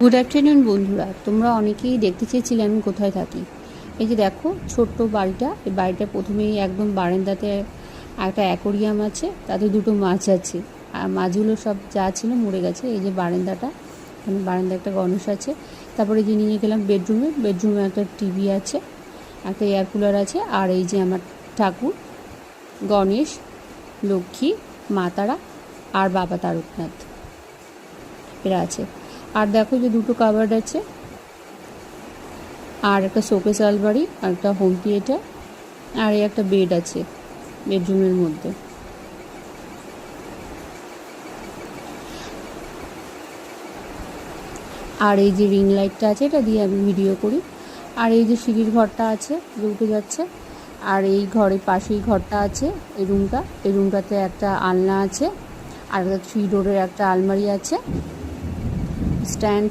Good afternoon বন্ধুরা, তোমরা অনেকেই দেখতে চেয়েছিলে আমি কোথায় থাকি। এই যে দেখো ছোট্ট বাড়িটা, এই বাড়িটা প্রথমেই একদম বারান্দাতে একটা অ্যাকোরিয়াম আছে, তাতে দুটো মাছ আছে, আর মাছগুলো সব যা ছিল মরে গেছে। এই যে বারান্দাটা, এখানে বারান্দা একটা গণেশ আছে। তারপরে যে নিয়ে গেলাম বেডরুমে একটা টিভি আছে, একটা এয়ার কুলার আছে, আর এই যে আমার ঠাকুর গণেশ, লক্ষ্মী, মা তারা আর বাবা তারকনাথ এরা আছে। আর দেখো যে দুটো কাবার্ড আছে, আর একটা শোকেস আলমারি, আর একটা হোম থিয়েটার, আর এই একটা বেড আছে বেডরুমের মধ্যে। আর এই যে রিং লাইটটা আছে, এটা দিয়ে আমি ভিডিও করি। আর এই যে সিঁড়ির ঘরটা আছে, যে উঠে যাচ্ছে। আর এই ঘরের পাশেই ঘরটা আছে, এই রুমটাতে একটা আলনা আছে, আর একটা 3 ডোরের একটা আলমারি আছে, স্ট্যান্ড